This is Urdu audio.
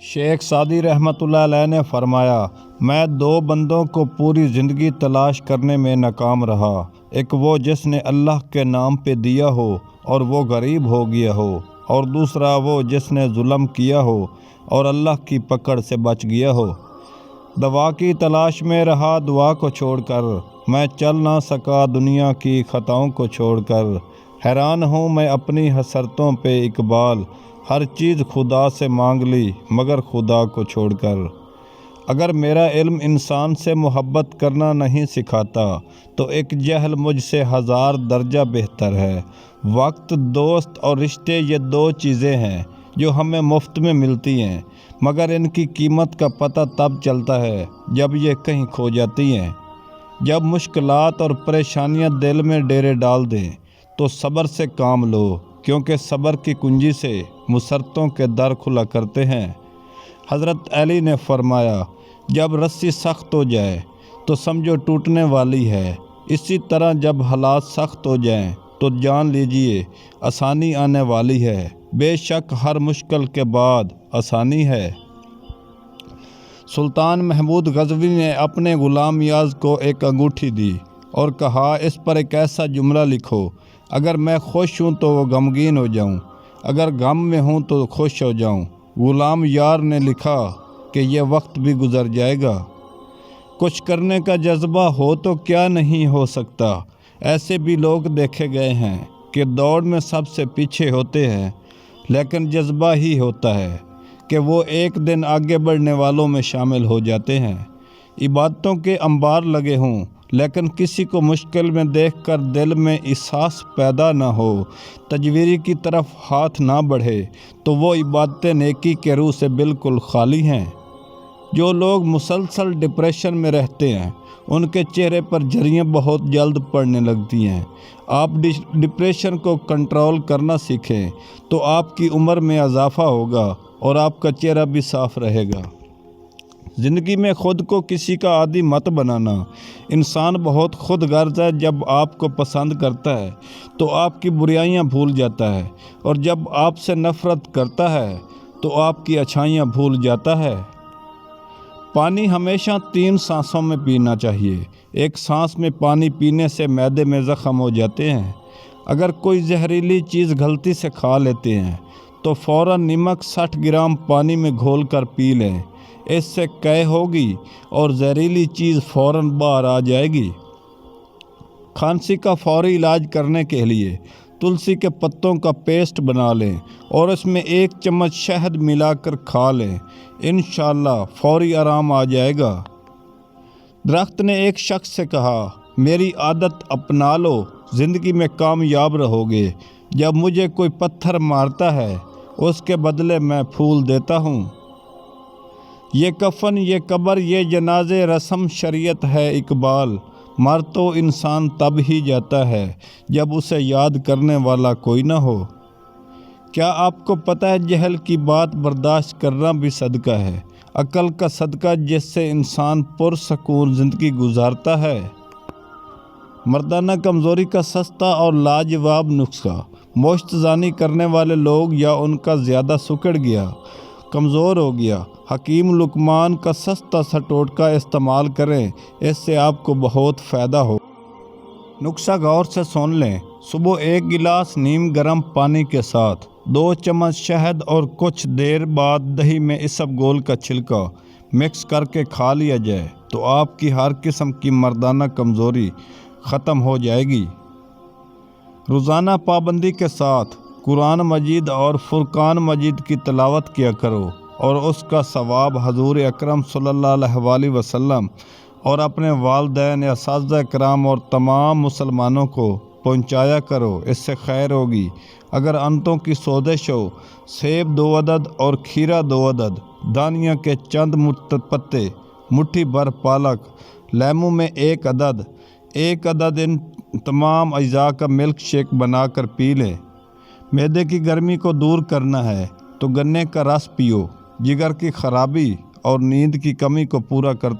شیخ سعدی رحمۃ اللہ علیہ نے فرمایا، میں دو بندوں کو پوری زندگی تلاش کرنے میں ناکام رہا، ایک وہ جس نے اللہ کے نام پہ دیا ہو اور وہ غریب ہو گیا ہو، اور دوسرا وہ جس نے ظلم کیا ہو اور اللہ کی پکڑ سے بچ گیا ہو۔ دوا کی تلاش میں رہا دعا کو چھوڑ کر، میں چل نہ سکا دنیا کی خطاؤں کو چھوڑ کر، حیران ہوں میں اپنی حسرتوں پہ اقبال، ہر چیز خدا سے مانگ لی مگر خدا کو چھوڑ کر۔ اگر میرا علم انسان سے محبت کرنا نہیں سکھاتا تو ایک جہل مجھ سے 1000 درجہ بہتر ہے۔ وقت، دوست اور رشتے یہ دو چیزیں ہیں جو ہمیں مفت میں ملتی ہیں، مگر ان کی قیمت کا پتہ تب چلتا ہے جب یہ کہیں کھو جاتی ہیں۔ جب مشکلات اور پریشانیاں دل میں ڈیرے ڈال دیں تو صبر سے کام لو، کیونکہ صبر کی کنجی سے مسرتوں کے در کھلا کرتے ہیں۔ حضرت علی نے فرمایا، جب رسی سخت ہو جائے تو سمجھو ٹوٹنے والی ہے، اسی طرح جب حالات سخت ہو جائیں تو جان لیجئے آسانی آنے والی ہے۔ بے شک ہر مشکل کے بعد آسانی ہے۔ سلطان محمود غزنوی نے اپنے غلام یاز کو ایک انگوٹھی دی اور کہا، اس پر ایک ایسا جملہ لکھو، اگر میں خوش ہوں تو وہ غمگین ہو جاؤں، اگر غم میں ہوں تو خوش ہو جاؤں۔ غلام یار نے لکھا کہ یہ وقت بھی گزر جائے گا، کچھ کرنے کا جذبہ ہو تو کیا نہیں ہو سکتا۔ ایسے بھی لوگ دیکھے گئے ہیں کہ دوڑ میں سب سے پیچھے ہوتے ہیں، لیکن جذبہ ہی ہوتا ہے کہ وہ ایک دن آگے بڑھنے والوں میں شامل ہو جاتے ہیں۔ عبادتوں کے انبار لگے ہوں لیکن کسی کو مشکل میں دیکھ کر دل میں احساس پیدا نہ ہو، تجویری کی طرف ہاتھ نہ بڑھے، تو وہ عبادتیں نیکی کے روح سے بالکل خالی ہیں۔ جو لوگ مسلسل ڈپریشن میں رہتے ہیں ان کے چہرے پر جھریاں بہت جلد پڑنے لگتی ہیں۔ آپ ڈپریشن کو کنٹرول کرنا سیکھیں تو آپ کی عمر میں اضافہ ہوگا اور آپ کا چہرہ بھی صاف رہے گا۔ زندگی میں خود کو کسی کا عادی مت بنانا۔ انسان بہت خود غرض ہے، جب آپ کو پسند کرتا ہے تو آپ کی برائیاں بھول جاتا ہے، اور جب آپ سے نفرت کرتا ہے تو آپ کی اچھائیاں بھول جاتا ہے۔ پانی ہمیشہ 3 سانسوں میں پینا چاہیے۔ ایک سانس میں پانی پینے سے معدے میں زخم ہو جاتے ہیں۔ اگر کوئی زہریلی چیز غلطی سے کھا لیتے ہیں تو فوراً نمک 60 گرام پانی میں گھول کر پی لیں، اس سے قے ہوگی اور زہریلی چیز فوراً باہر آ جائے گی۔ کھانسی کا فوری علاج کرنے کے لیے تلسی کے پتوں کا پیسٹ بنا لیں اور اس میں 1 چمچ شہد ملا کر کھا لیں، انشاءاللہ فوری آرام آ جائے گا۔ درخت نے ایک شخص سے کہا، میری عادت اپنا لو، زندگی میں کامیاب رہو گے۔ جب مجھے کوئی پتھر مارتا ہے اس کے بدلے میں پھول دیتا ہوں۔ یہ کفن، یہ قبر، یہ جنازے رسم شریعت ہے اقبال، مر تو انسان تب ہی جاتا ہے جب اسے یاد کرنے والا کوئی نہ ہو۔ کیا آپ کو پتہ ہے جہل کی بات برداشت کرنا بھی صدقہ ہے، عقل کا صدقہ جس سے انسان پرسکون زندگی گزارتا ہے۔ مردانہ کمزوری کا سستا اور لاجواب نسخہ۔ مشت زانی کرنے والے لوگ یا ان کا زیادہ سکڑ گیا، کمزور ہو گیا، حکیم لقمان کا سستا سا ٹوٹکا استعمال کریں، اس سے آپ کو بہت فائدہ ہو۔ نسخہ غور سے سن لیں۔ صبح 1 گلاس نیم گرم پانی کے ساتھ 2 چمچ شہد اور کچھ دیر بعد دہی میں اسب گول کا چھلکا مکس کر کے کھا لیا جائے تو آپ کی ہر قسم کی مردانہ کمزوری ختم ہو جائے گی۔ روزانہ پابندی کے ساتھ قرآن مجید اور فرقان مجید کی تلاوت کیا کرو اور اس کا ثواب حضور اکرم صلی اللہ علیہ وسلم اور اپنے والدین، اساتذہ کرام اور تمام مسلمانوں کو پہنچایا کرو، اس سے خیر ہوگی۔ اگر انتوں کی سوزش ہو، سیب 2 عدد اور کھیرا 2 عدد، دھانیہ کے چند پتے، مٹھی بھر پالک، لیموں میں 1 عدد ان تمام اجزاء کا ملک شیک بنا کر پی لیں۔ معدے کی گرمی کو دور کرنا ہے تو گنے کا رس پیو، جگر کی خرابی اور نیند کی کمی کو پورا کرتا